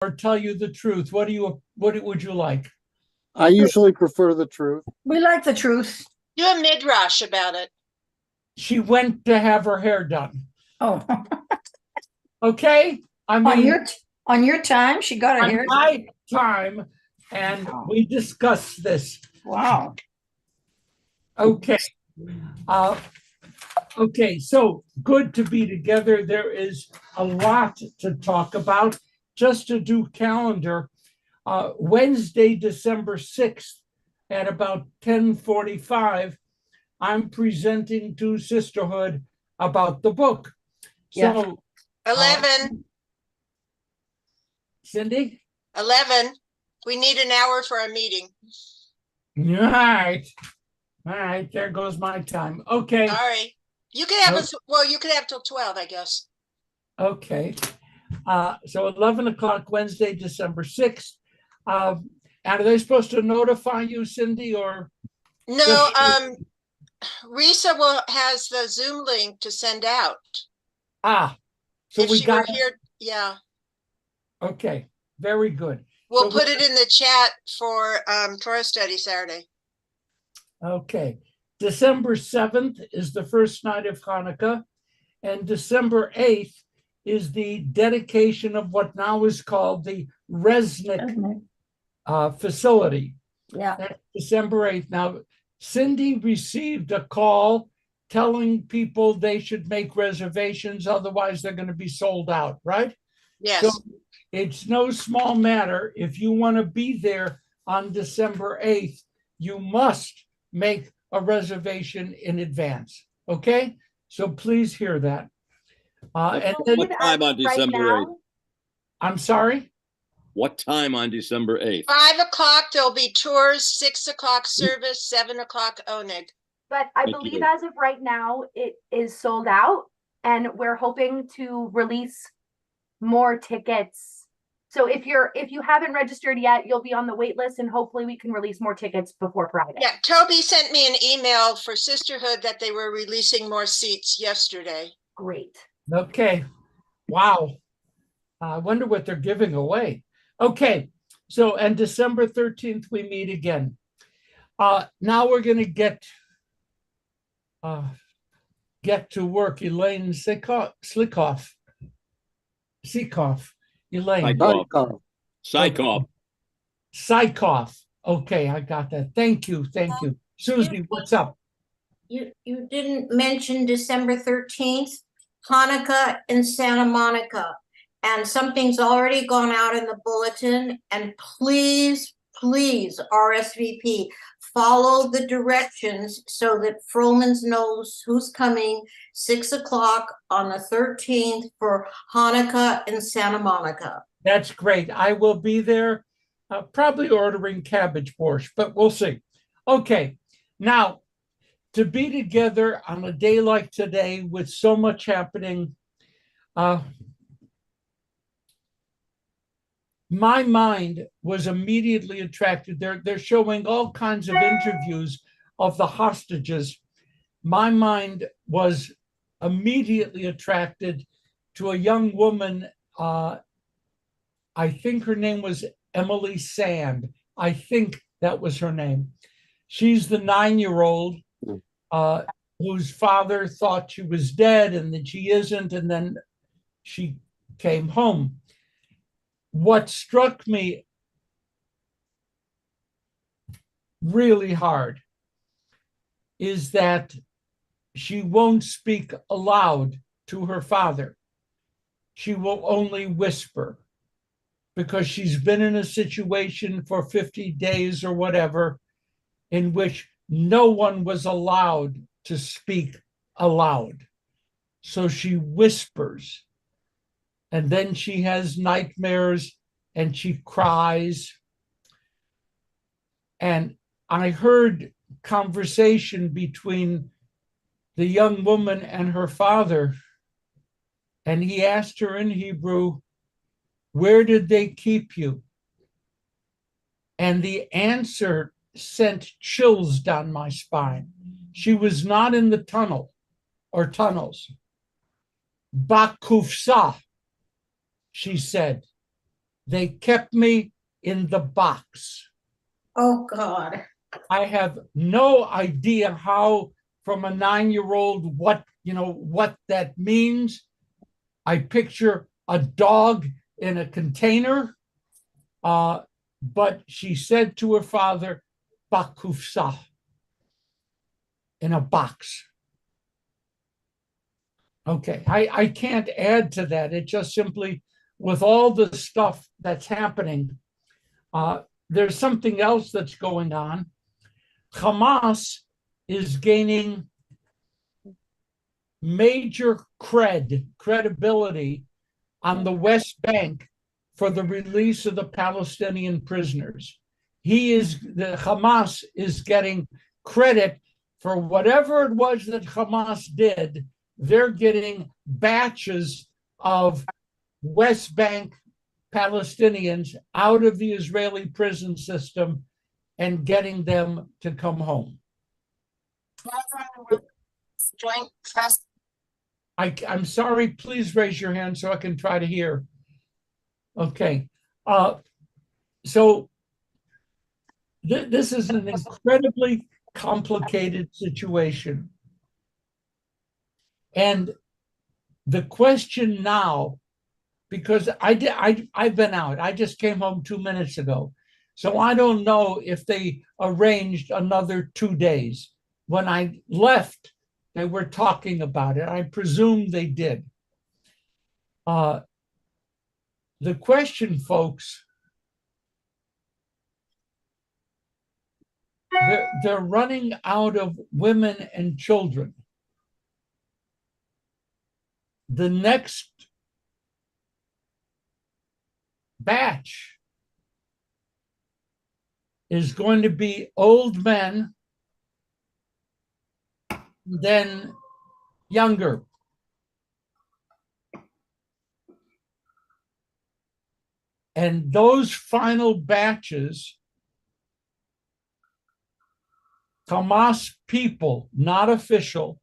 or tell you the truth? What would you like? I usually prefer the truth. We like the truth. Do a midrash about it. She went to have her hair done. Oh, Okay? I mean, on your time, she got her on hair. my time, and we discussed this. Wow. Okay. Okay, so good to be together. There is a lot to talk about. Just to do calendar, Wednesday, December 6th at about 10:45, I'm presenting to Sisterhood about the book. Yeah. So 11. Cindy? 11. We need an hour for our meeting. All right. All right, there goes my time. Okay. Sorry. You can have you can have till 12, I guess. Okay. So 11 o'clock, Wednesday, December 6th. And are they supposed to notify you, Cindy, or? No, Risa has the Zoom link to send out. So if we she got were here, yeah. Okay, very good. We'll put it in the chat for Torah study Saturday. Okay. December 7th is the first night of Hanukkah, and December 8th is the dedication of what now is called the Resnick facility. Yeah. That's December 8th. Now, Cindy received a call telling people they should make reservations, otherwise they're going to be sold out, right? Yes. So it's no small matter. If you want to be there on December 8th, you must make a reservation in advance. Okay? So please hear that. And then, what time on December 8th? I'm sorry? What time on December 8th? 5 o'clock, there'll be tours, 6 o'clock service, 7 o'clock oneg. But I believe as of right now, it is sold out, and we're hoping to release more tickets. So if you haven't registered yet, you'll be on the wait list, and hopefully we can release more tickets before Friday. Yeah, Toby sent me an email for Sisterhood that they were releasing more seats yesterday. Great. Okay. Wow. I wonder what they're giving away. Okay. So, and December 13th, we meet again. Now we're going to get to work. Elaine Seikoff. Elaine. Psychoff. Okay, I got that. Thank you. Susie, what's up? You didn't mention December 13th, Hanukkah in Santa Monica. And something's already gone out in the bulletin. And please RSVP. Follow the directions so that Froman's knows who's coming. 6 o'clock on the 13th for Hanukkah in Santa Monica. That's great. I will be there, probably ordering cabbage borscht, but we'll see. Okay, now to be together on a day like today with so much happening, my mind was immediately attracted. They're showing all kinds of interviews of the hostages. My mind was immediately attracted to a young woman. I think her name was Emily Sand. I think that was her name. She's the 9-year-old whose father thought she was dead and that she isn't, and then she came home. What struck me really hard is that she won't speak aloud to her father. She will only whisper because she's been in a situation for 50 days or whatever in which no one was allowed to speak aloud. So she whispers. And then she has nightmares and she cries. And I heard conversation between the young woman and her father. And he asked her in Hebrew, "Where did they keep you?" And the answer sent chills down my spine. She was not in the tunnel or tunnels. Bakufsa, she said. They kept me in the box. Oh, God. I have no idea how, from a 9-year-old, what that means. I picture a dog in a container, but she said to her father, "Bakufsa," in a box. Okay, I can't add to that. It just simply, with all the stuff that's happening, there's something else that's going on. Hamas is gaining major credibility on the West Bank for the release of the Palestinian prisoners. The Hamas is getting credit for whatever it was that Hamas did. They're getting batches of West Bank Palestinians out of the Israeli prison system and getting them to come home. Joint press. I'm sorry, please raise your hand so I can try to hear. Okay. So this is an incredibly complicated situation. And the question now, because I've been out, I just came home 2 minutes ago. So I don't know if they arranged another 2 days. When I left, they were talking about it. I presume they did. The question, folks, they're running out of women and children. The next batch is going to be old men, then younger. And those final batches, Hamas people, not official,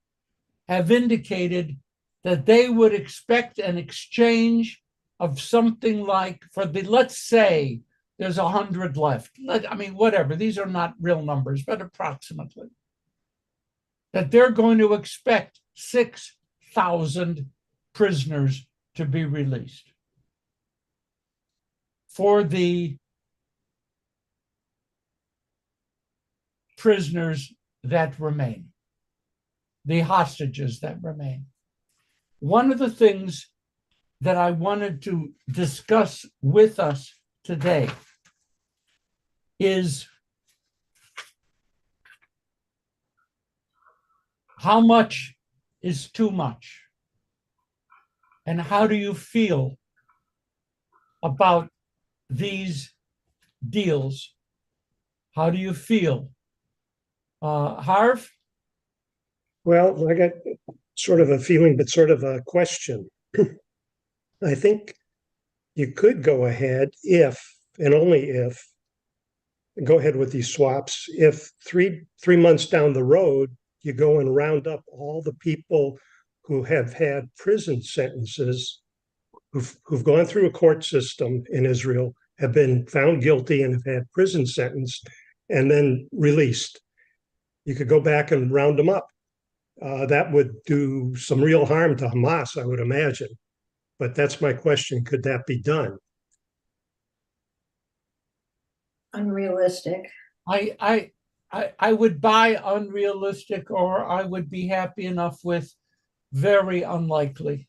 have indicated that they would expect an exchange of something like, let's say there's 100 left. Whatever, these are not real numbers, but approximately. That they're going to expect 6,000 prisoners to be released for the prisoners that remain, the hostages that remain. One of the things that I wanted to discuss with us today is how much is too much? And how do you feel about these deals? How do you feel? Harv? Well, I got sort of a feeling, but sort of a question. I think you could go ahead if, and only if, go ahead with these swaps. If three months down the road, you go and round up all the people who have had prison sentences, who've gone through a court system in Israel, have been found guilty and have had prison sentence, and then released. You could go back and round them up. That would do some real harm to Hamas, I would imagine. But that's my question. Could that be done? Unrealistic. I would buy unrealistic, or I would be happy enough with very unlikely.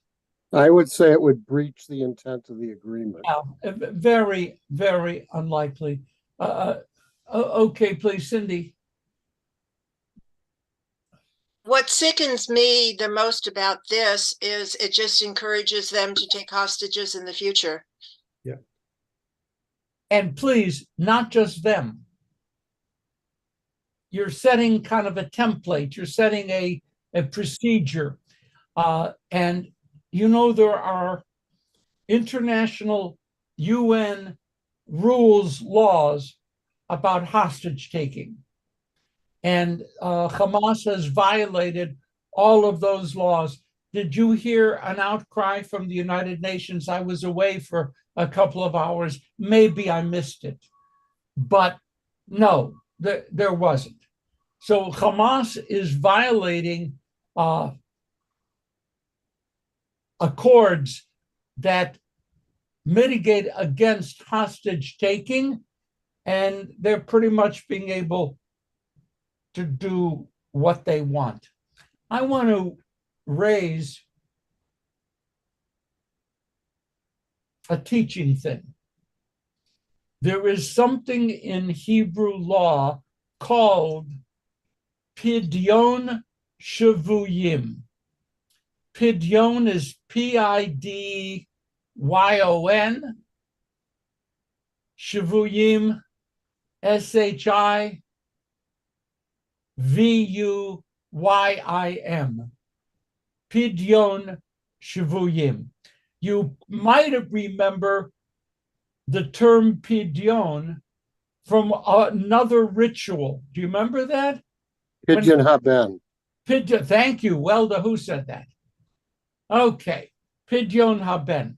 I would say it would breach the intent of the agreement. Yeah, very, very unlikely. Okay, please, Cindy. What sickens me the most about this is it just encourages them to take hostages in the future. Yeah. And please, not just them. You're setting kind of a template. You're setting a procedure. And there are international UN rules, laws about hostage taking. And Hamas has violated all of those laws. Did you hear an outcry from the United Nations? I was away for a couple of hours. Maybe I missed it, but no, there wasn't. So Hamas is violating accords that mitigate against hostage taking, and they're pretty much being able to do what they want. I want to raise a teaching thing. There is something in Hebrew law called Pidyon Shavuyim. Pidyon is Pidyon. Shavuyim, Shivuyim. Pidyon Shavuyim. You might remember the term Pidyon from another ritual. Do you remember that? Pidyon haben. Pidyon, thank you. Welda, who said that? Okay. Pidyon haben.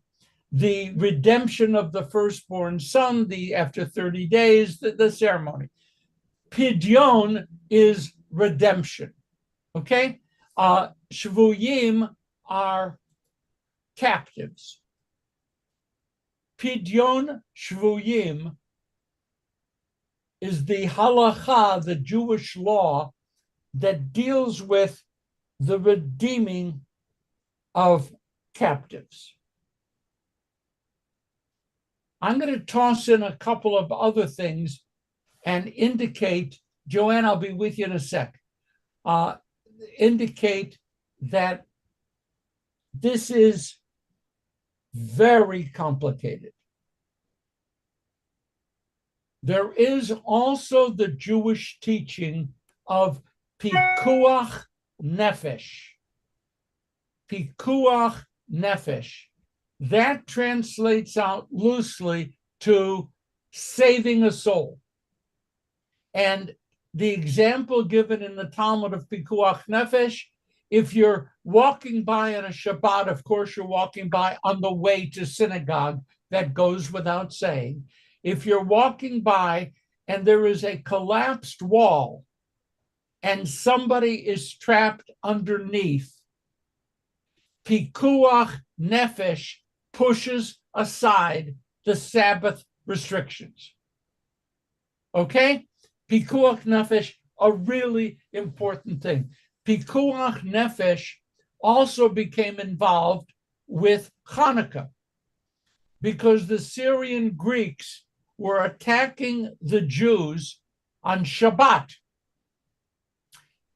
The redemption of the firstborn son, after 30 days, the ceremony. Pidyon is redemption. Okay? Shvuyim are captives. Pidyon Shvuyim is the halacha, the Jewish law, that deals with the redeeming of captives. I'm going to toss in a couple of other things and indicate, Joanne, I'll be with you in a sec, indicate that this is very complicated. There is also the Jewish teaching of pikuach nefesh. Pikuach nefesh. That translates out loosely to saving a soul. And the example given in the Talmud of pikuach nefesh, if you're walking by on a Shabbat, of course you're walking by on the way to synagogue, that goes without saying. If you're walking by and there is a collapsed wall and somebody is trapped underneath, pikuach nefesh pushes aside the Sabbath restrictions. Okay? Pikuach nefesh, a really important thing. Pikuach nefesh also became involved with Hanukkah because the Syrian Greeks were attacking the Jews on Shabbat.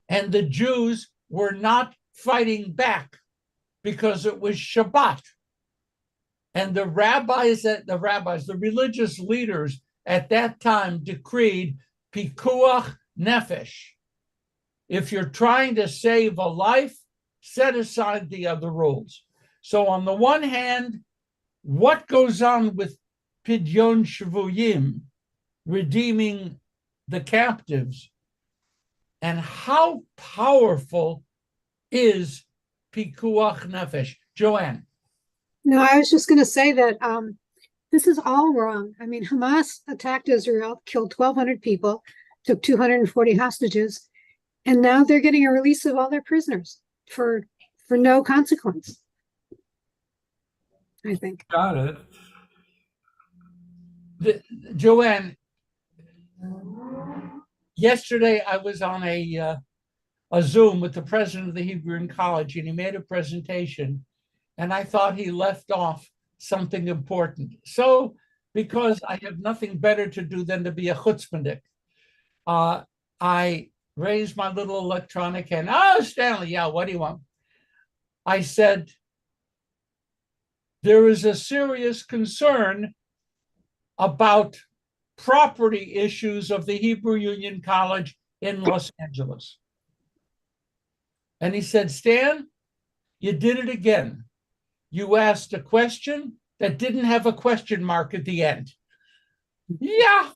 And the Jews were not fighting back because it was Shabbat. And the religious leaders at that time decreed pikuach nefesh. If you're trying to save a life, set aside the other rules. So on the one hand, what goes on with Pidyon Shavuyim, redeeming the captives, and how powerful is pikuach nefesh? Joanne. No, I was just going to say that this is all wrong. I mean, Hamas attacked Israel, killed 1,200 people, took 240 hostages, and now they're getting a release of all their prisoners for no consequence, I think. Got it. Joanne, yesterday I was on a Zoom with the president of the Hebrew College, and he made a presentation, and I thought he left off something important. So, because I have nothing better to do than to be a chutzpahdik, I raised my little electronic hand. Oh, Stanley, yeah, what do you want? I said, there is a serious concern about property issues of the Hebrew Union College in Los Angeles. And he said, Stan, you did it again. You asked a question that didn't have a question mark at the end. Yeah,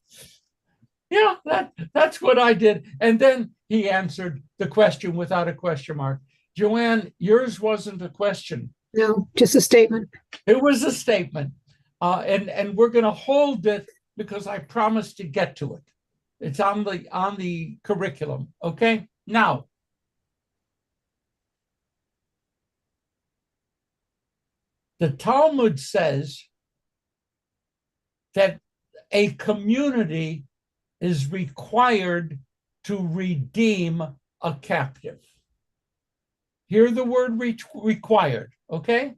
that's what I did. And then he answered the question without a question mark. Joanne, yours wasn't a question. No, just a statement. It was a statement. And we're going to hold it because I promised to get to it. It's on the curriculum. Okay. Now, the Talmud says that a community is required to redeem a captive. Hear the word required, okay?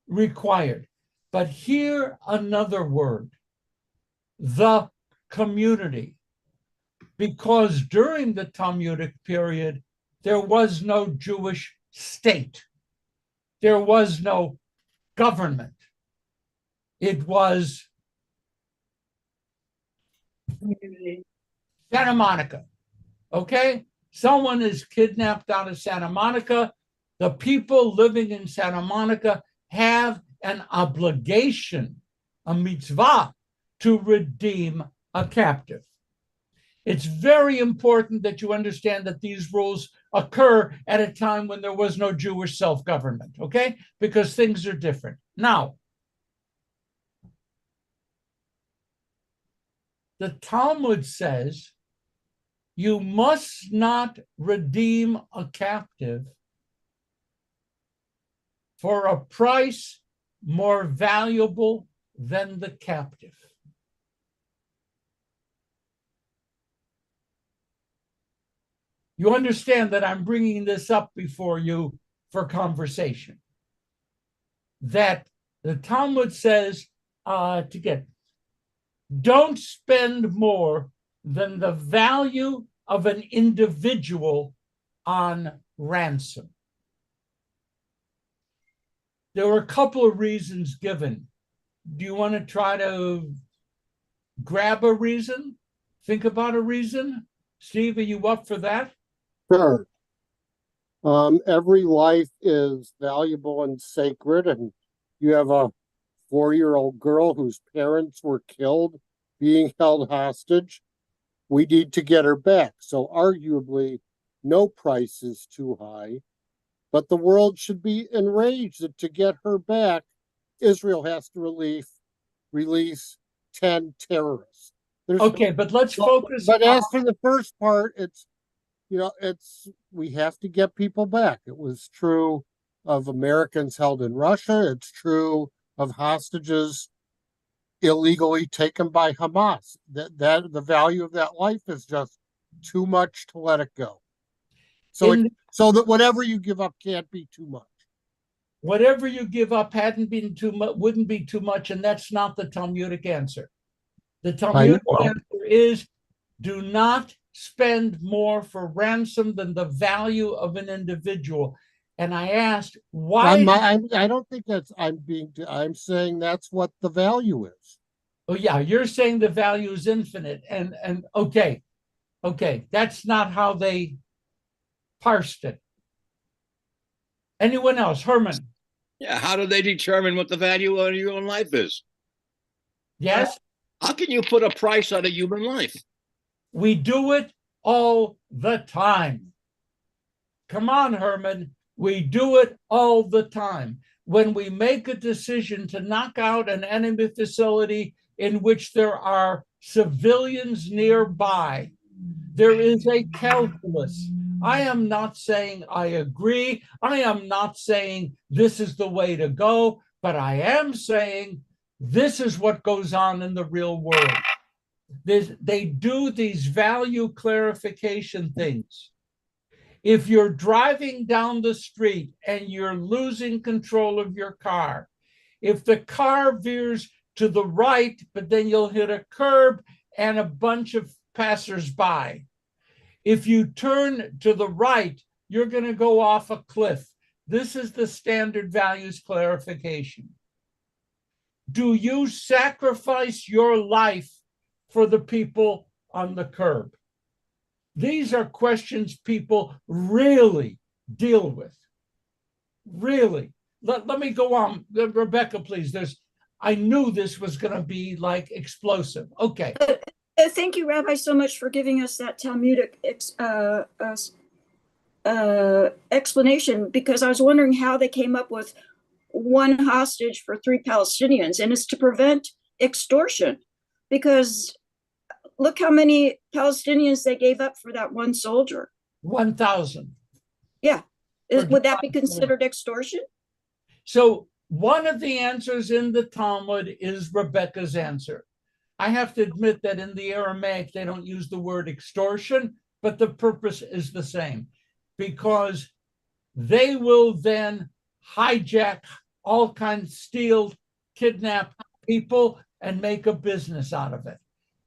Required. But hear another word, the community. Because during the Talmudic period, there was no Jewish state. There was no government. It was Santa Monica, okay? Someone is kidnapped out of Santa Monica. The people living in Santa Monica have an obligation, a mitzvah, to redeem a captive. It's very important that you understand that these rules occur at a time when there was no Jewish self-government, okay? Because things are different. Now, the Talmud says you must not redeem a captive for a price more valuable than the captive. You understand that I'm bringing this up before you for conversation. That the Talmud says don't spend more than the value of an individual on ransom. There were a couple of reasons given. Do you want to try to grab a reason? Think about a reason? Steve, are you up for that? Sure. Every life is valuable and sacred, and you have a 4-year-old girl whose parents were killed being held hostage. We need to get her back. So arguably, no price is too high, but the world should be enraged that to get her back, Israel has to release 10 terrorists. Okay, but let's focus. But as for the first part, we have to get people back. It was true of Americans held in Russia. It's true of hostages illegally taken by Hamas. That the value of that life is just too much to let it go. So that whatever you give up can't be too much. Whatever you give up hadn't been too much, wouldn't be too much, and that's not the Talmudic answer. The Talmudic answer is do not spend more for ransom than the value of an individual. And I asked why. I don't think that's I'm saying that's what the value is. Oh yeah, you're saying the value is infinite, and okay, that's not how they parsed it. Anyone else? Herman? Yeah, how do they determine what the value of your own life is? Yes? How can you put a price on a human life? We do it all the time. Come on, Herman. We do it all the time. When we make a decision to knock out an enemy facility in which there are civilians nearby, there is a calculus. I am not saying I agree. I am not saying this is the way to go, but I am saying this is what goes on in the real world. They do these value clarification things. If you're driving down the street and you're losing control of your car, if the car veers to the right, but then you'll hit a curb and a bunch of passersby, if you turn to the right, you're going to go off a cliff. This is the standard values clarification. Do you sacrifice your life for the people on the curb? These are questions people really deal with. Really. Let me go on. Rebecca, please. I knew this was going to be like explosive. Okay. Thank you, Rabbi, so much for giving us that Talmudic explanation, because I was wondering how they came up with one hostage for 3 Palestinians, and it's to prevent extortion. Because look how many Palestinians they gave up for that one soldier. 1,000. Yeah. For Would that be July 4th. considered extortion? So one of the answers in the Talmud is Rebecca's answer. I have to admit that in the Aramaic, they don't use the word extortion, but the purpose is the same, because they will then hijack all kinds, steal, kidnap people, and make a business out of it.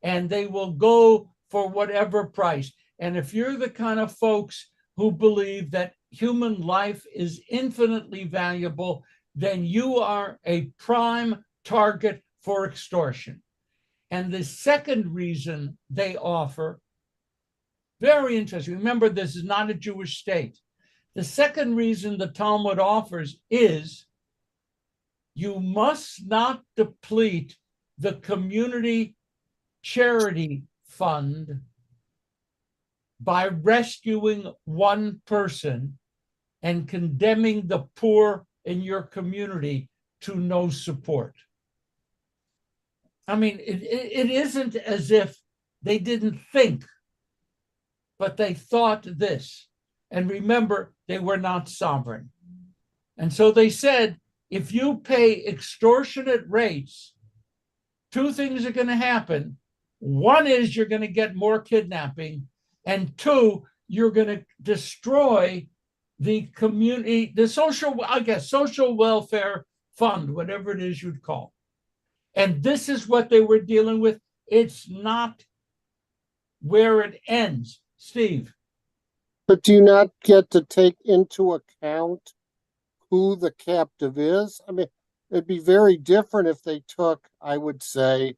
And they will go for whatever price. And if you're the kind of folks who believe that human life is infinitely valuable, then you are a prime target for extortion. And the second reason they offer, very interesting. Remember, this is not a Jewish state. The second reason the Talmud offers is you must not deplete the community charity fund by rescuing one person and condemning the poor in your community to no support. I mean, it isn't as if they didn't think, but they thought this. And remember, they were not sovereign. And so they said, if you pay extortionate rates, 2 things are going to happen. One is you're going to get more kidnapping, and 2, you're going to destroy the community, the social, I guess, social welfare fund, whatever it is you'd call. And this is what they were dealing with. It's not where it ends. Steve. But do you not get to take into account who the captive is? I mean, it'd be very different if they took, I would say,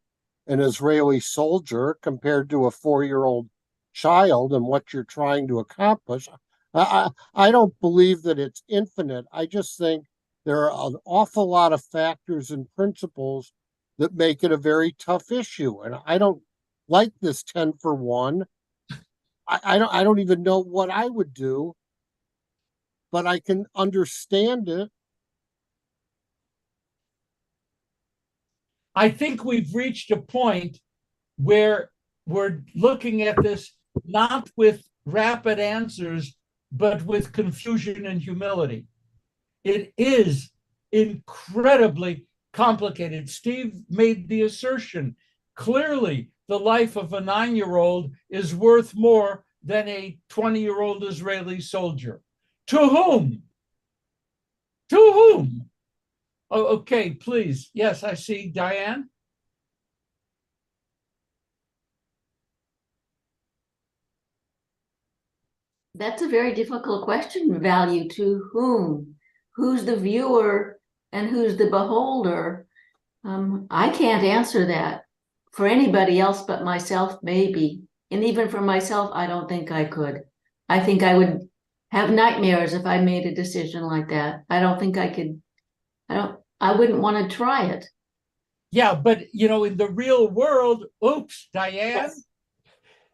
an Israeli soldier compared to a 4-year-old child and what you're trying to accomplish. I don't believe that it's infinite. I just think there are an awful lot of factors and principles that make it a very tough issue. And I don't like this 10 for 1. I don't even know what I would do, but I can understand it. I think we've reached a point where we're looking at this not with rapid answers, but with confusion and humility. It is incredibly complicated. Steve made the assertion, clearly the life of a 9-year-old is worth more than a 20-year-old Israeli soldier. To whom? To whom? Oh, okay, please. Yes, I see. Diane? That's a very difficult question. Value to whom? Who's the viewer and who's the beholder? I can't answer that. For anybody else but myself, maybe. And even for myself, I don't think I could. I think I would have nightmares if I made a decision like that. I don't think I could. I wouldn't want to try it. Yeah, but in the real world, oops, Diane,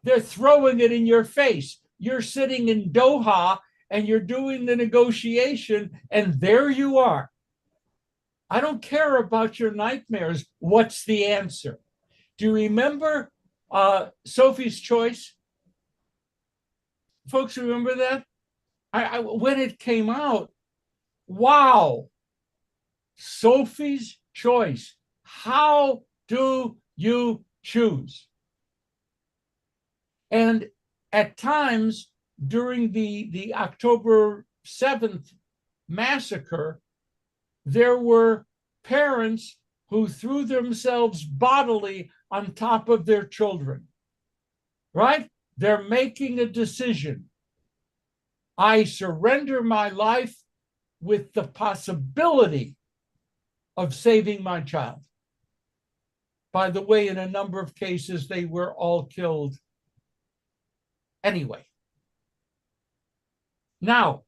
they're throwing it in your face. You're sitting in Doha and you're doing the negotiation, and there you are. I don't care about your nightmares. What's the answer? Do you remember Sophie's Choice? Folks, remember that? When it came out, wow, Sophie's Choice. How do you choose? And at times during the October 7th massacre, there were parents who threw themselves bodily on top of their children, right? They're making a decision. I surrender my life with the possibility of saving my child. By the way, in a number of cases, they were all killed anyway. Now,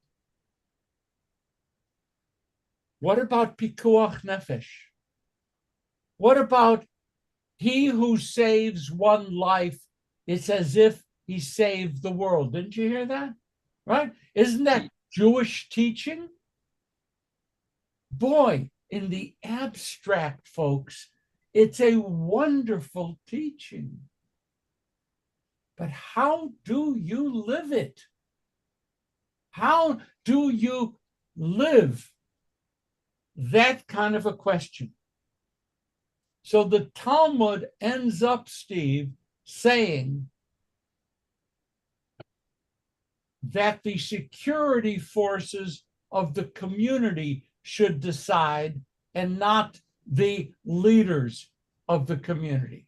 what about pikuach nefesh? What about he who saves one life? It's as if he saved the world. Didn't you hear that? right? Isn't that Jewish teaching? Boy, in the abstract, folks, it's a wonderful teaching. But how do you live it? How do you live that kind of a question? So the Talmud ends up, Steve, saying that the security forces of the community should decide and not the leaders of the community.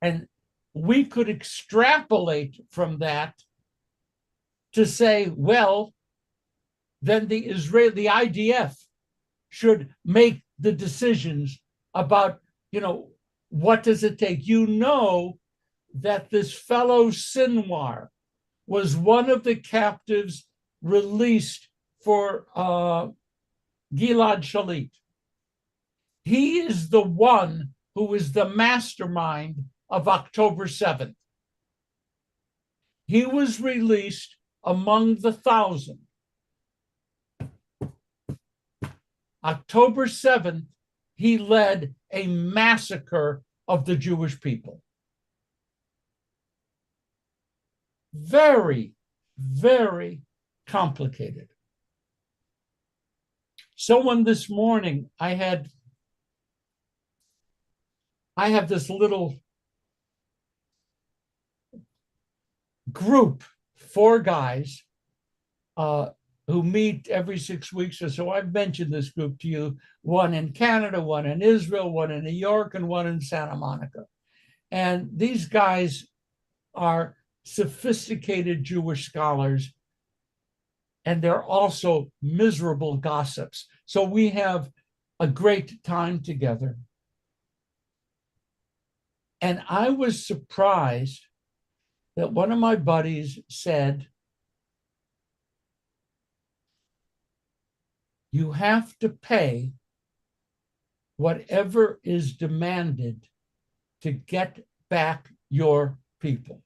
And we could extrapolate from that to say, well, then the IDF should make the decisions about, what does it take? You know that this fellow Sinwar was one of the captives released for Gilad Shalit. He is the one who is the mastermind of October 7th. He was released among the 1,000. October 7th, he led a massacre of the Jewish people. Very, very complicated. Someone this morning, I have this little group, 4 guys, who meet every 6 weeks or so. I've mentioned this group to you, one in Canada, one in Israel, one in New York, and one in Santa Monica. And these guys are sophisticated Jewish scholars, and they're also miserable gossips. So we have a great time together. And I was surprised that one of my buddies said, you have to pay whatever is demanded to get back your people.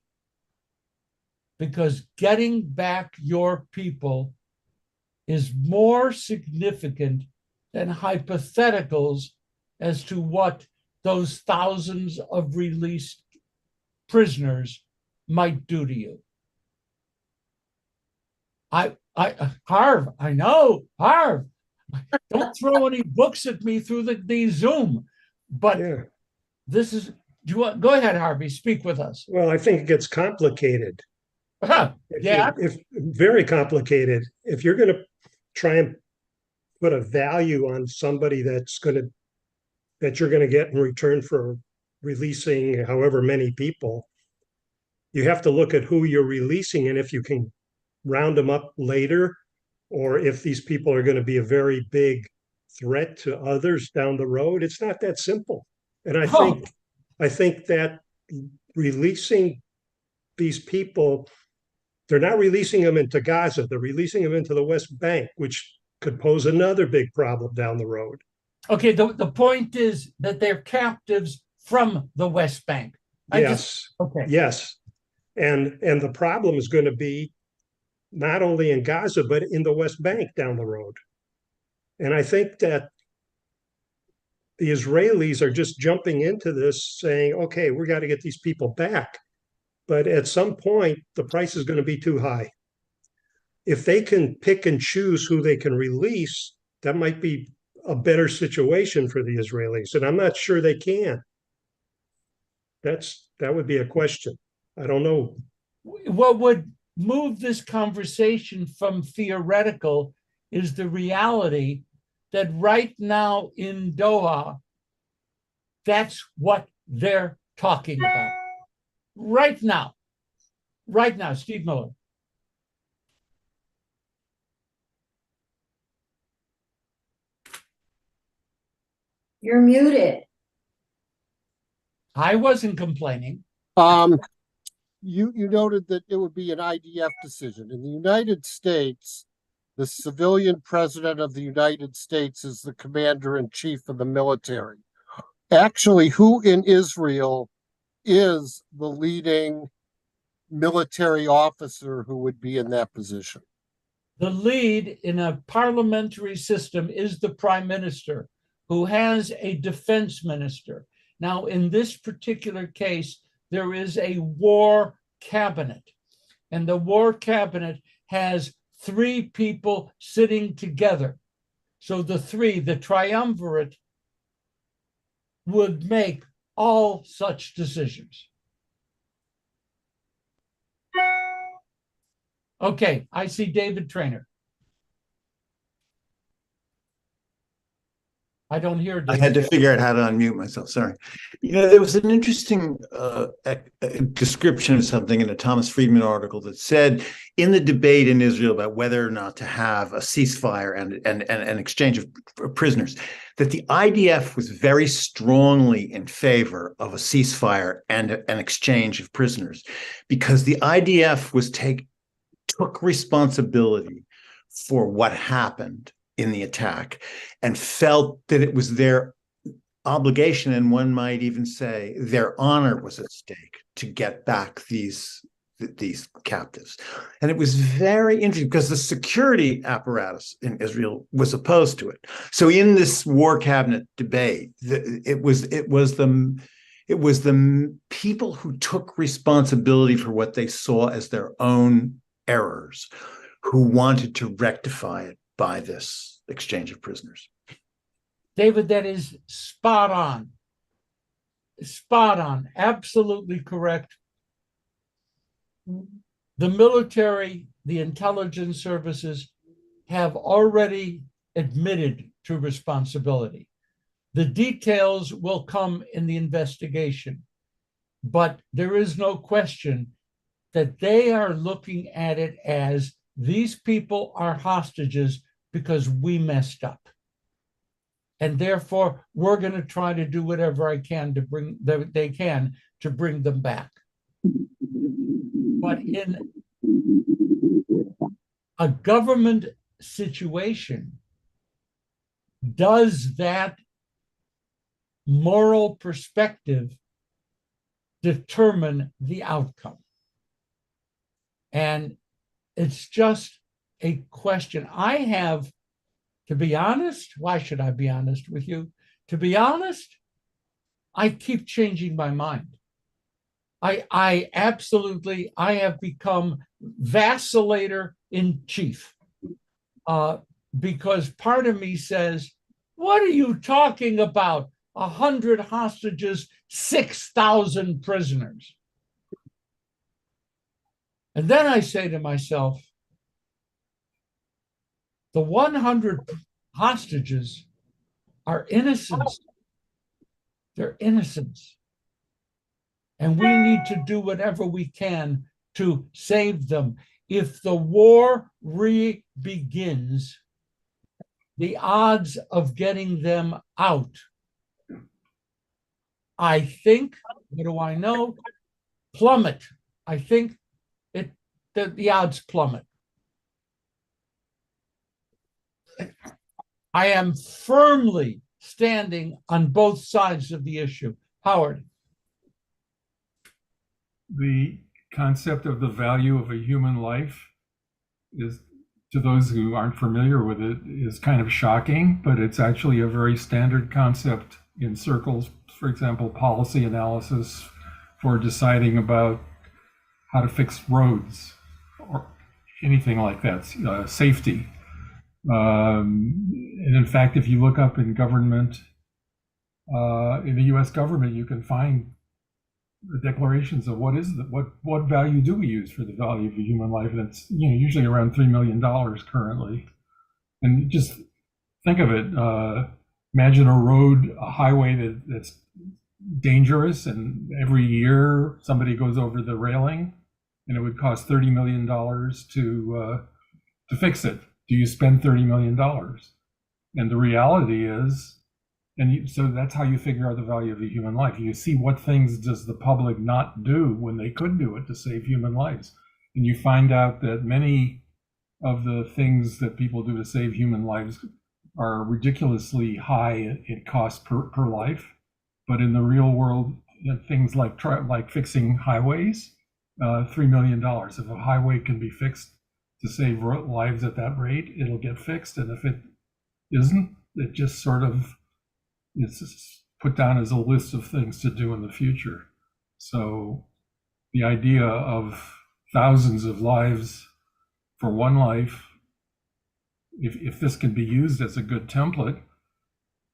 Because getting back your people is more significant than hypotheticals as to what those thousands of released prisoners might do to you. Harv, I know, Harv, don't throw any books at me through the Zoom. But Yeah. this is, go ahead, Harvey, speak with us. Well, I think it gets complicated. Yeah. If very complicated. If you're going to try and put a value on somebody that you're going to get in return for releasing however many people, you have to look at who you're releasing and if you can round them up later, or if these people are going to be a very big threat to others down the road. It's not that simple. And I think that releasing these people, they're not releasing them into Gaza, they're releasing them into the West Bank, which could pose another big problem down the road. Okay, the point is that they're captives from the West Bank. Yes. And the problem is going to be not only in Gaza, but in the West Bank down the road. And I think that the Israelis are just jumping into this saying, okay, we got to get these people back. But at some point, the price is going to be too high. If they can pick and choose who they can release, that might be a better situation for the Israelis. And I'm not sure they can. That would be a question. I don't know. What would move this conversation from theoretical is the reality that right now in Doha, that's what they're talking about. Right now, Steve Miller. You're muted. I wasn't complaining. You noted that it would be an IDF decision. In the United States, the civilian president of the United States is the commander-in-chief of the military. Actually, who in Israel is the leading military officer who would be in that position? The lead in a parliamentary system is the prime minister, who has a defense minister. Now, in this particular case, there is a war cabinet, and the war cabinet has 3 people sitting together. So the triumvirate, would make all such decisions. Okay, I see David Trainer. I don't hear I David. had to figure out how to unmute myself. Sorry. There was an interesting description of something in a Thomas Friedman article that said in the debate in Israel about whether or not to have a ceasefire and an exchange of prisoners, that the IDF was very strongly in favor of a ceasefire and an exchange of prisoners, because the IDF took responsibility for what happened in the attack and felt that it was their obligation, and one might even say their honor was at stake, to get back these captives. And it was very interesting because the security apparatus in Israel was opposed to it. So in this war cabinet debate, it was the people who took responsibility for what they saw as their own errors who wanted to rectify it by this exchange of prisoners. David, that is spot on. Spot on. Absolutely correct. The military, the intelligence services have already admitted to responsibility. The details will come in the investigation, but there is no question that they are looking at it as these people are hostages because we messed up. And therefore, we're going to try to do whatever they can to bring them back. But in a government situation, does that moral perspective determine the outcome? And it's just a question. I have, to be honest, why should I be honest with you? To be honest, I keep changing my mind. I have become vacillator in chief, because part of me says, what are you talking about? 100 hostages, 6,000 prisoners. And then I say to myself, the 100 hostages are innocents. They're innocents. And we need to do whatever we can to save them. If the war re-begins, the odds of getting them out, I think, what do I know? Plummet. I think the odds plummet. I am firmly standing on both sides of the issue. Howard. The concept of the value of a human life is, to those who aren't familiar with it, is kind of shocking, but it's actually a very standard concept in circles, for example, policy analysis for deciding about how to fix roads or anything like that, safety. And in fact, if you look up in government, in the US government, you can find the declarations of what value do we use for the value of a human life, and it's usually around $3 million currently. And just think of it, imagine a highway that's dangerous, and every year somebody goes over the railing, and it would cost $30 million to fix it. Do you spend $30 million? And the reality is, so that's how you figure out the value of a human life. You see what things does the public not do when they could do it to save human lives. And you find out that many of the things that people do to save human lives are ridiculously high in cost per life. But in the real world, things like fixing highways $3 million. If a highway can be fixed to save lives at that rate, it'll get fixed. And if it isn't, it just sort of is put down as a list of things to do in the future. So the idea of thousands of lives for one life, if this can be used as a good template,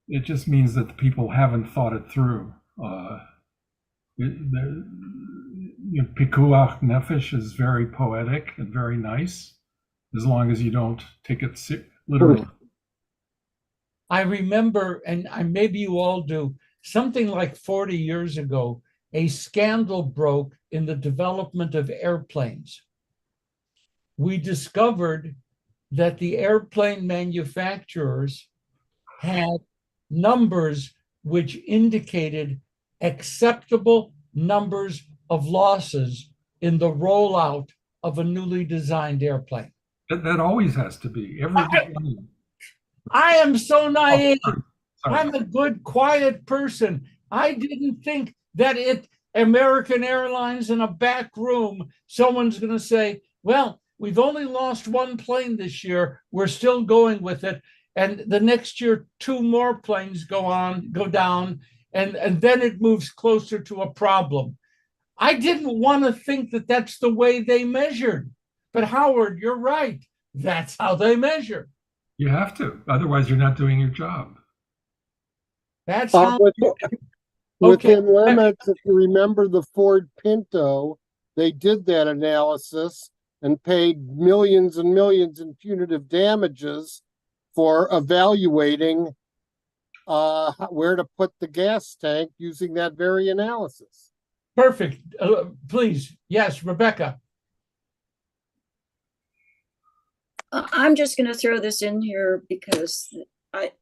it just means that the people haven't thought it through. Pikuach nefesh is very poetic and very nice, as long as you don't take it literally. I remember, and maybe you all do, something like 40 years ago, a scandal broke in the development of airplanes. We discovered that the airplane manufacturers had numbers which indicated acceptable numbers of losses in the rollout of a newly designed airplane. That always has to be. I am so naive. Sorry. I'm a good, quiet person. I didn't think that American Airlines in a back room, someone's going to say, well, we've only lost one plane this year. We're still going with it. And the next year, 2 more planes go down, and then it moves closer to a problem. I didn't want to think that that's the way they measured. But Howard, you're right. That's how they measure. You have to. Otherwise, you're not doing your job. That's how. Within limits, if you remember the Ford Pinto, they did that analysis and paid millions and millions in punitive damages for evaluating where to put the gas tank using that very analysis. Perfect. Please. Yes, Rebecca. I'm just going to throw this in here because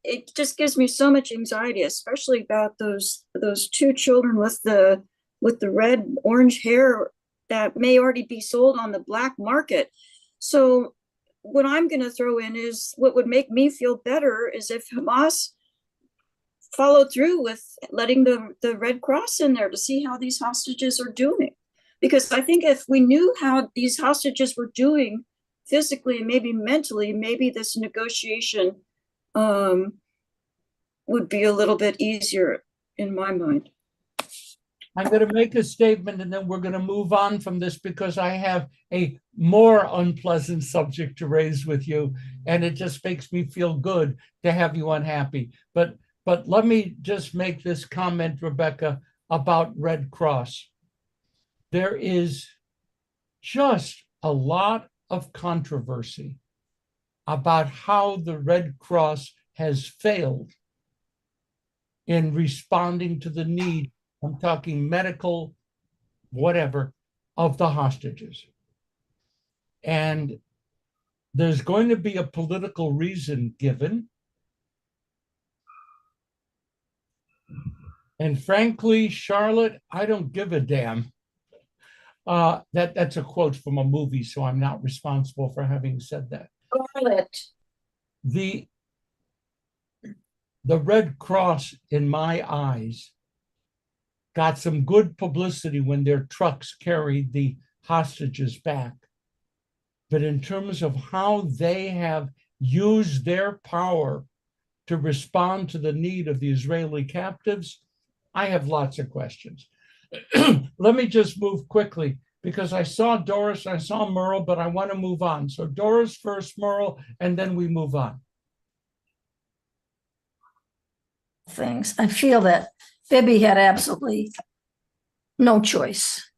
it just gives me so much anxiety, especially about those 2 children with the red orange hair that may already be sold on the black market. So what I'm going to throw in is what would make me feel better is if Hamas followed through with letting the Red Cross in there to see how these hostages are doing. Because I think if we knew how these hostages were doing physically and maybe mentally, maybe this negotiation would be a little bit easier in my mind. I'm going to make a statement and then we're going to move on from this because I have a more unpleasant subject to raise with you, and it just makes me feel good to have you unhappy. But let me just make this comment, Rebecca, about Red Cross. There is just a lot of controversy about how the Red Cross has failed in responding to the need, I'm talking medical, whatever, of the hostages. And there's going to be a political reason given. And frankly, Charlotte, I don't give a damn. That's a quote from a movie, so I'm not responsible for having said that. Charlotte. The Red Cross, in my eyes, got some good publicity when their trucks carried the hostages back. But in terms of how they have used their power to respond to the need of the Israeli captives, I have lots of questions. Let me just move quickly because I saw Doris, I saw Merle, but I want to move on. So Doris first, Merle, and then we move on. Things. I feel that Bibi had absolutely no choice.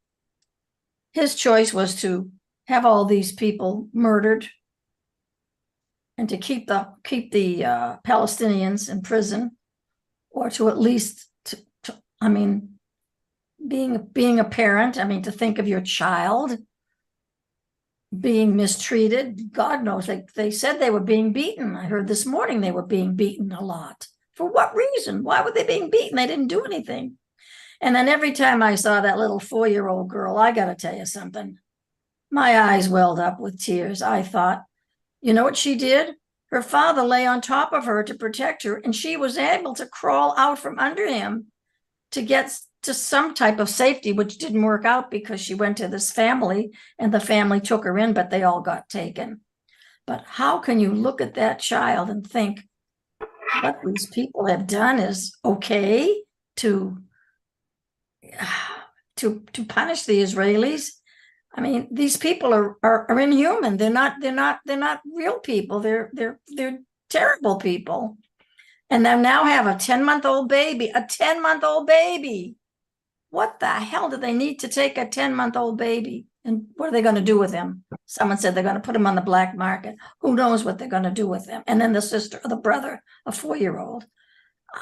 His choice was to have all these people murdered and to keep the Palestinians in prison, or to at least, being a parent, to think of your child being mistreated. God knows, they said they were being beaten. I heard this morning they were being beaten a lot. For what reason? Why were they being beaten? They didn't do anything. And then every time I saw that little 4-year-old girl, I got to tell you something. My eyes welled up with tears. I thought, you know what she did? Her father lay on top of her to protect her, and she was able to crawl out from under him to get to some type of safety, which didn't work out because she went to this family and the family took her in, but they all got taken. But how can you look at that child and think what these people have done is okay to punish the Israelis? I mean, these people are inhuman. They're not real people. They're terrible people. And they now have a 10-month-old baby, a 10-month-old baby. What the hell do they need to take a 10-month-old baby? And what are they going to do with him? Someone said they're going to put him on the black market. Who knows what they're going to do with him? And then the sister or the brother, a 4-year-old.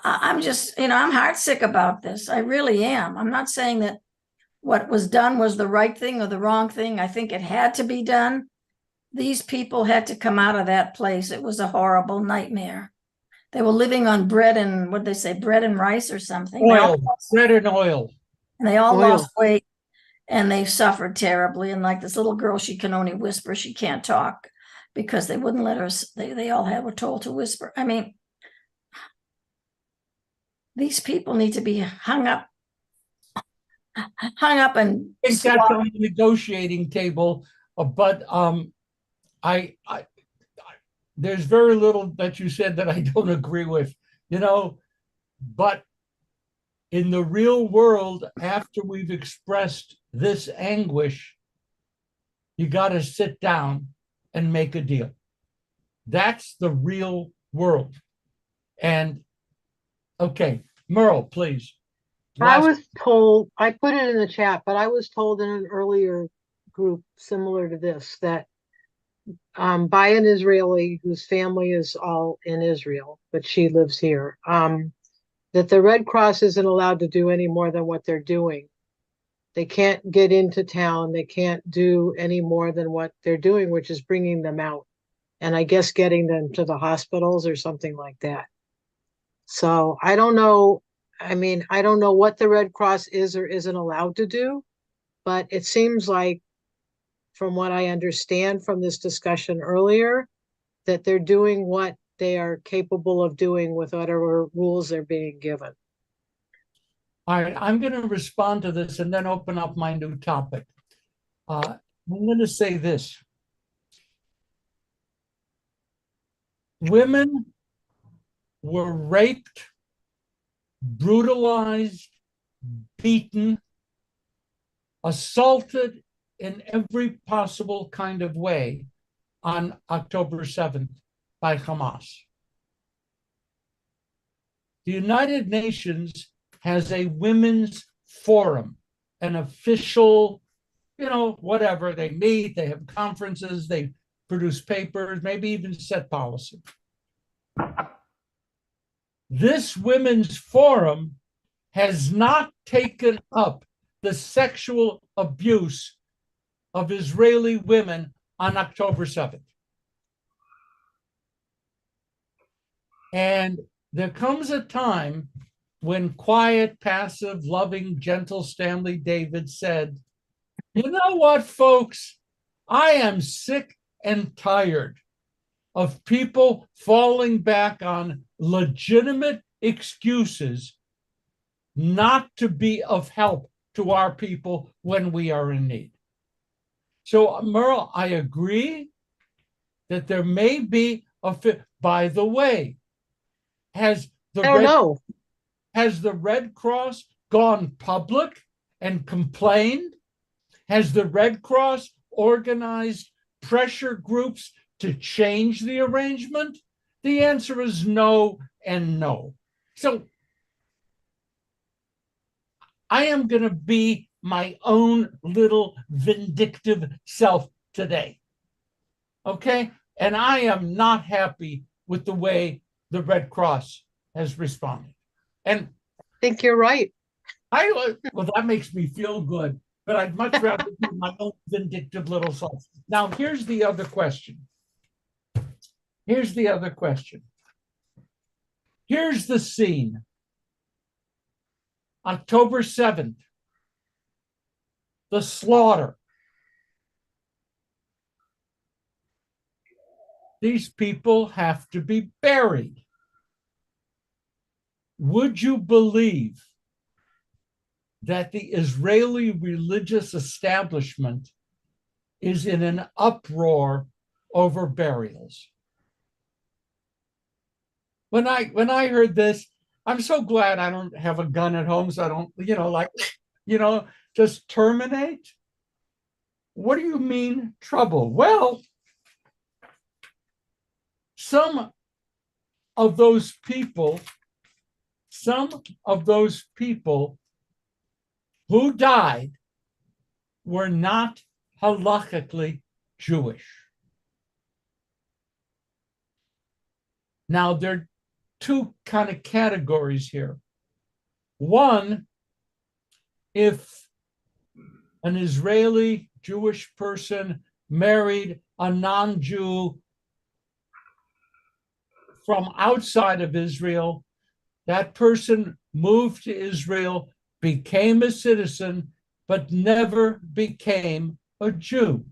I'm just, I'm heartsick about this. I really am. I'm not saying that what was done was the right thing or the wrong thing. I think it had to be done. These people had to come out of that place. It was a horrible nightmare. They were living on bread and, what did they say, bread and rice or something? Oil, bread and oil. And they all lost weight and they suffered terribly. And like this little girl, she can only whisper. She can't talk because they wouldn't let her. They all were told to whisper. I mean, these people need to be hung up and I think that's on the negotiating table, but there's very little that you said that I don't agree with, but in the real world, after we've expressed this anguish, you got to sit down and make a deal. That's the real world. And okay, Merle, please. I was told, I put it in the chat, but I was told in an earlier group similar to this that by an Israeli whose family is all in Israel, but she lives here, that the Red Cross isn't allowed to do any more than what they're doing. They can't get into town. They can't do any more than what they're doing, which is bringing them out. And I guess getting them to the hospitals or something like that. So I don't know. I mean, I don't know what the Red Cross is or isn't allowed to do, but it seems like, from what I understand from this discussion earlier, that they're doing what they are capable of doing with whatever rules they're being given. All right, I'm going to respond to this and then open up my new topic. I'm going to say this. Women were raped, brutalized, beaten, assaulted in every possible kind of way on October 7th by Hamas. The United Nations has a women's forum, an official, whatever, they meet, they have conferences, they produce papers, maybe even set policy. This women's forum has not taken up the sexual abuse of Israeli women on October 7th. And there comes a time when quiet, passive, loving, gentle Stanley Davids said, you know what, folks? I am sick and tired of people falling back on legitimate excuses not to be of help to our people when we are in need. So, Merle, I agree that there may be a fit. By the way, has the Red Cross gone public and complained? Has the Red Cross organized pressure groups to change the arrangement? The answer is no and no. So I am going to be my own little vindictive self today. Okay? And I am not happy with the way the Red Cross has responded. And I think you're right. Well, that makes me feel good, but I'd much rather be my own vindictive little self. Now, here's the other question. Here's the scene. October 7th, the slaughter. These people have to be buried. Would you believe that the Israeli religious establishment is in an uproar over burials. When I heard this, I'm so glad I don't have a gun at home, so I don't, just terminate. What do you mean trouble? Well, some of those people who died were not halakhically Jewish. Now, there are two kind of categories here. One, if an Israeli Jewish person married a non-Jew from outside of Israel, that person moved to Israel, became a citizen, but never became a Jew.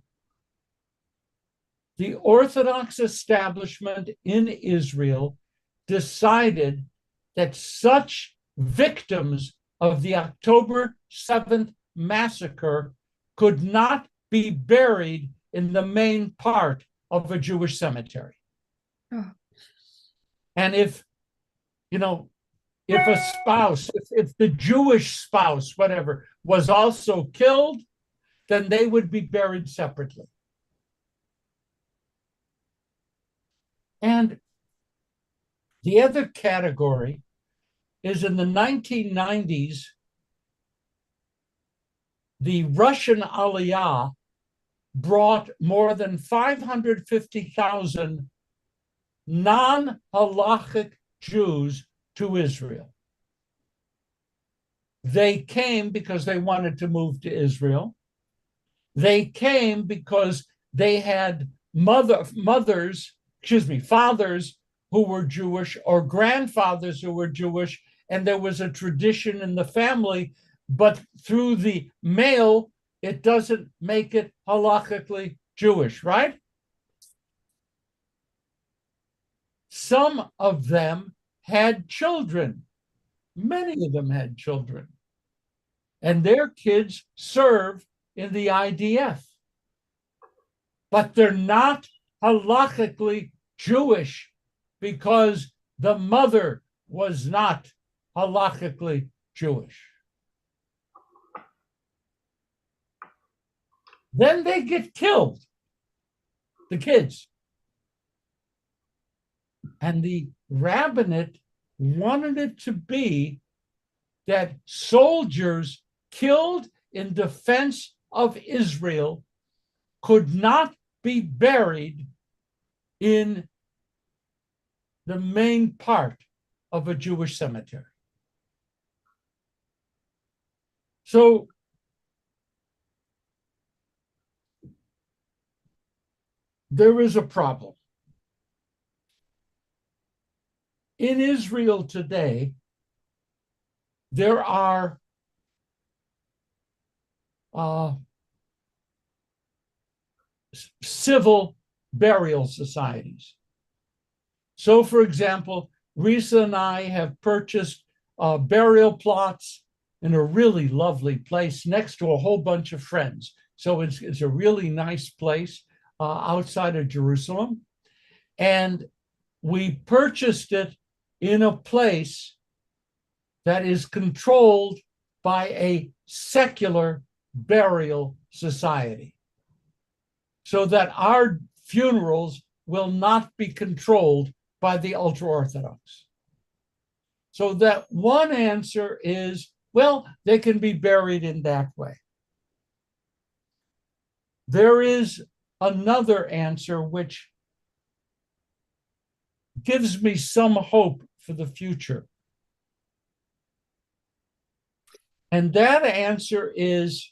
The Orthodox establishment in Israel decided that such victims of the October 7th massacre could not be buried in the main part of a Jewish cemetery. Oh. And if a spouse, if the Jewish spouse, whatever, was also killed, then they would be buried separately. And the other category is in the 1990s, the Russian Aliyah brought more than 550,000 non-halachic Jews to Israel. They came because they wanted to move to Israel. They came because they had fathers who were Jewish or grandfathers who were Jewish, and there was a tradition in the family, but through the male, it doesn't make it halachically Jewish, right? Some of them had children. Many of them had children. And their kids serve in the IDF. But they're not halachically Jewish because the mother was not halachically Jewish. Then they get killed, the kids. And the rabbinate wanted it to be that soldiers killed in defense of Israel could not be buried in the main part of a Jewish cemetery. So there is a problem. In Israel today, there are civil burial societies. So, for example, Risa and I have purchased burial plots in a really lovely place next to a whole bunch of friends. So it's a really nice place outside of Jerusalem. And we purchased it in a place that is controlled by a secular burial society, so that our funerals will not be controlled by the ultra-Orthodox. So that one answer is, well, they can be buried in that way. There is another answer which gives me some hope for the future. And that answer is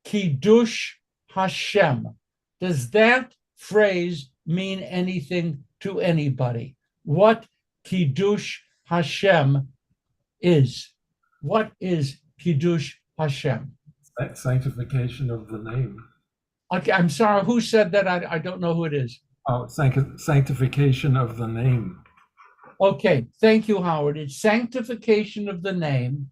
Kiddush Hashem. Does that phrase mean anything to anybody? What Kiddush Hashem is? What is Kiddush Hashem? Sanctification of the name. Okay, I'm sorry, who said that? I don't know who it is. Oh, sanctification of the name. Okay, thank you, Howard. It's sanctification of the name.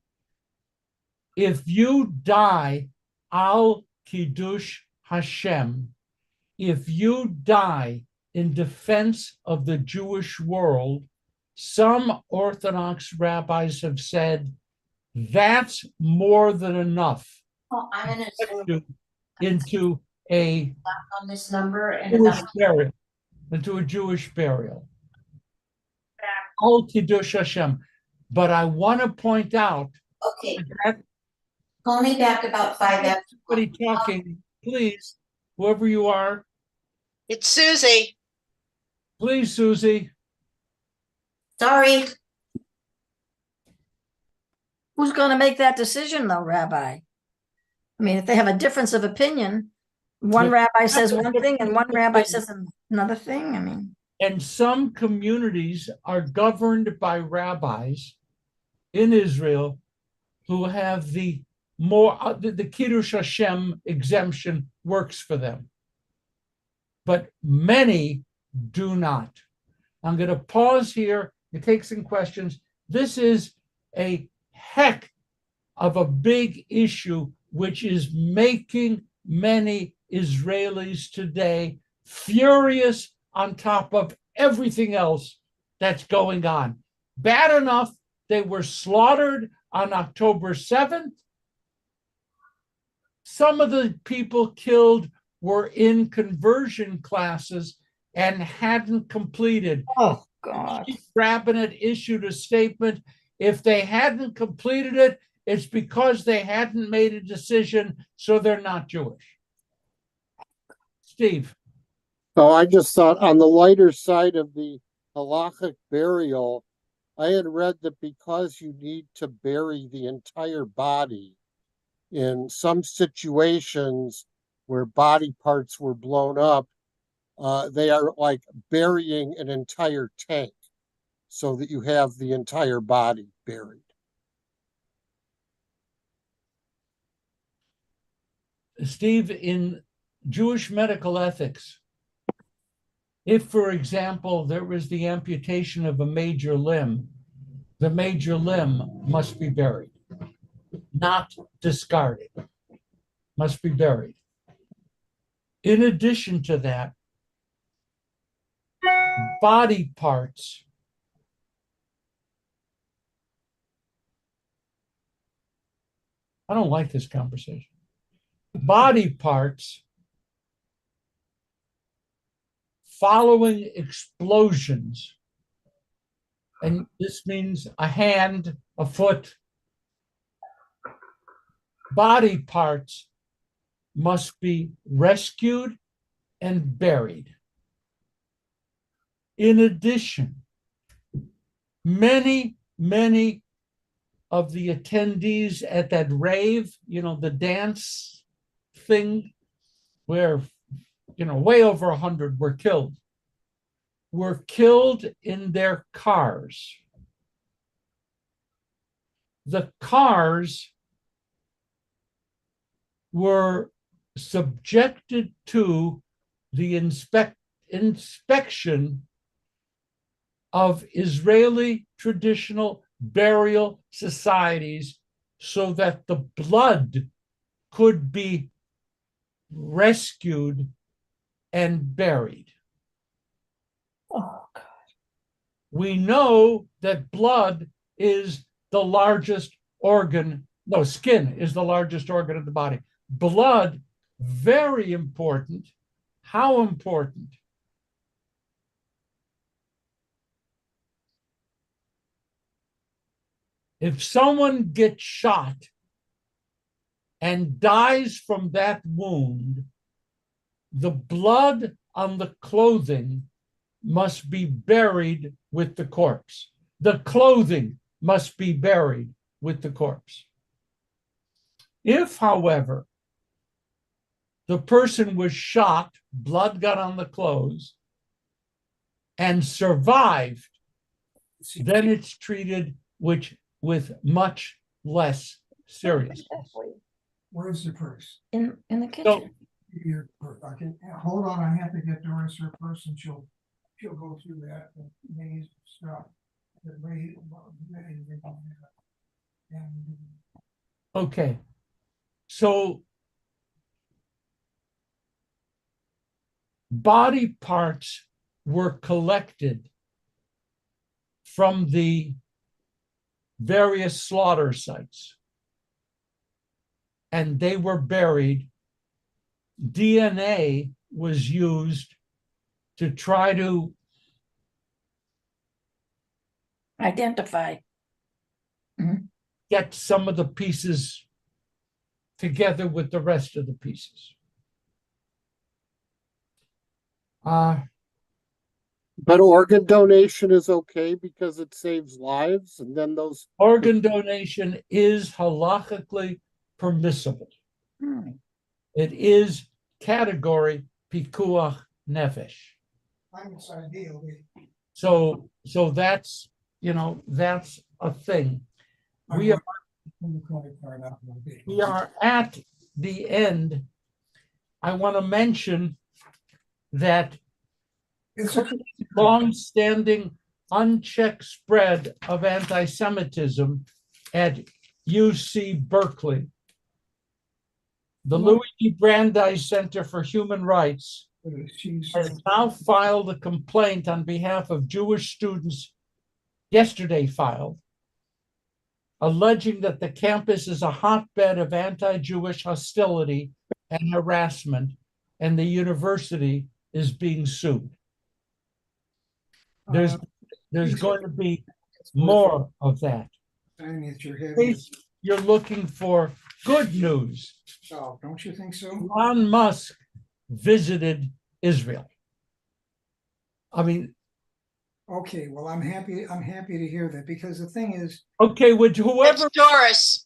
if you die al Kiddush Hashem, if you die in defense of the Jewish world, some Orthodox rabbis have said that's more than enough Oh, I'm gonna to- into a on this number and Jewish burial, into a Jewish burial. Al Kiddush Hashem. But I want to point out okay, that call me back about 5 after. somebody talking, please, whoever you are, It's Susie. please, Susie. Sorry. Who's going to make that decision, though, Rabbi? I mean, if they have a difference of opinion, one Yeah. rabbi says one thing and one rabbi says another thing. I mean, And some communities are governed by rabbis in Israel who have the more, the Kiddush Hashem exemption works for them. But many do not. I'm going to pause here and take some questions. This is a heck of a big issue, which is making many Israelis today furious on top of everything else that's going on. Bad enough they were slaughtered on October 7th. Some of the people killed were in conversion classes and hadn't completed. oh God. Rabbinate issued a statement. If they hadn't completed it, it's because they hadn't made a decision, so they're not Jewish. Steve. So I just thought on the lighter side of the halachic burial, I had read that because you need to bury the entire body in some situations where body parts were blown up, they are like burying an entire tank so that you have the entire body buried. Steve, in Jewish medical ethics, if, for example, there was the amputation of a major limb, the major limb must be buried, not discarded, must be buried. In addition to that, body parts I don't like this conversation. Body parts following explosions, and this means a hand, a foot, body parts must be rescued and buried. In addition, many of the attendees at that rave, the dance thing where, way over 100 were killed in their cars. The cars were subjected to the inspection of Israeli traditional burial societies so that the blood could be rescued and buried. Oh, God. We know that blood is the largest organ, no, skin is the largest organ of the body. Blood, very important. How important? If someone gets shot and dies from that wound, the blood on the clothing must be buried with the corpse. The clothing must be buried with the corpse. If, however, the person was shot, blood got on the clothes, and survived, then it's treated with much less seriousness. Where's the purse? In the kitchen. Your purse. I can hold on. I have to get Doris her purse, and she'll go through that maze stuff. And Okay. So body parts were collected from the various slaughter sites, and they were buried. DNA was used to try to Identify. get some of the pieces together with the rest of the pieces. But organ donation is okay because it saves lives, and then those Organ donation is halachically permissible. It is category pikuach nefesh. It's ideal. So that's, that's a thing. We are at the end. I want to mention that long-standing unchecked spread of anti-Semitism at UC Berkeley. The Louis D. Brandeis Center for Human Rights has now filed a complaint on behalf of Jewish students, yesterday filed, alleging that the campus is a hotbed of anti-Jewish hostility and harassment, and the university is being sued. There's going to be more of that. You're looking for good news. Oh, don't you think so? Elon Musk visited Israel. I mean, okay, well, I'm happy to hear that, because the thing is, okay, with whoever It's Doris.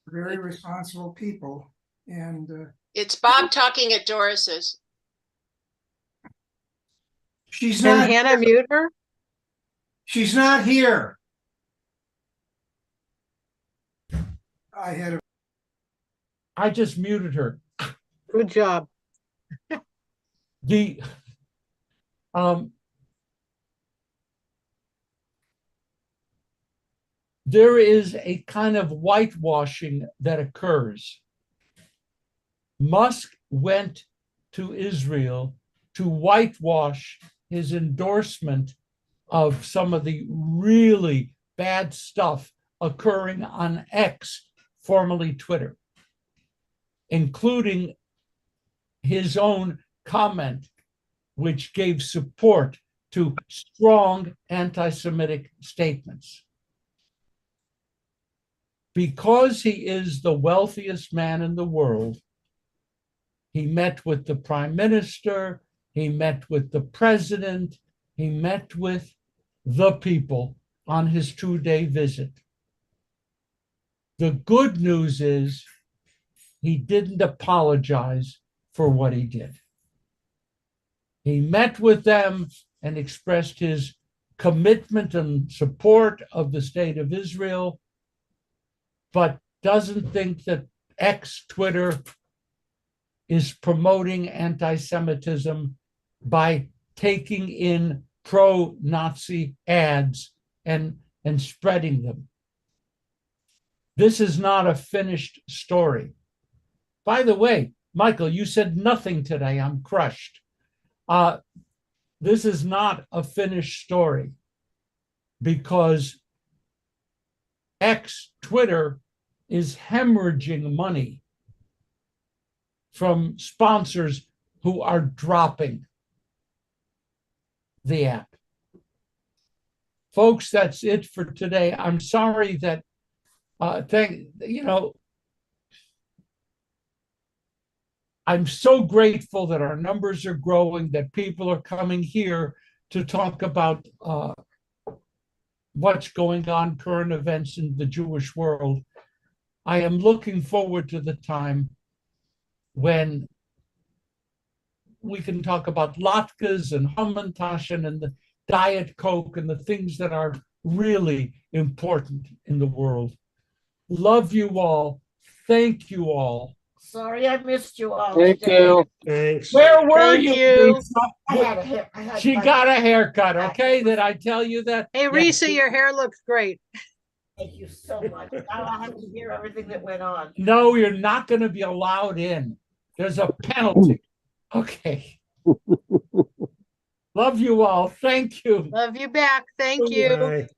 very responsible people, and It's Bob talking at Doris's. she's Can not. Hannah mute her? She's not here. I just muted her. Good job. The there is a kind of whitewashing that occurs. Musk went to Israel to whitewash his endorsement of some of the really bad stuff occurring on X, formerly Twitter, including his own comment, which gave support to strong anti-Semitic statements. Because he is the wealthiest man in the world, he met with the prime minister, he met with the president, he met with the people on his 2-day visit. The good news is he didn't apologize for what he did. He met with them and expressed his commitment and support of the state of Israel, but doesn't think that Twitter is promoting anti-Semitism by taking in pro-Nazi ads and spreading them. This is not a finished story. By the way, Michael, you said nothing today. I'm crushed. This is not a finished story, because Twitter is hemorrhaging money from sponsors who are dropping the app. Folks, that's it for today. I'm sorry that I'm so grateful that our numbers are growing, that people are coming here to talk about what's going on, current events in the Jewish world. I am looking forward to the time when we can talk about latkes and hamantaschen and the Diet Coke and the things that are really important in the world. Love you all. Thank you all. Sorry, I missed you all. Thank today. you. Thanks. Where were Thank you, you. Lisa? She got a haircut, okay? Did I tell you that? Hey, Yeah. Risa, your hair looks great. Thank you so much. Now I have to hear everything that went on. No, you're not going to be allowed in. There's a penalty. Okay. Love you all. Thank you. Love you back. Thank you. Bye.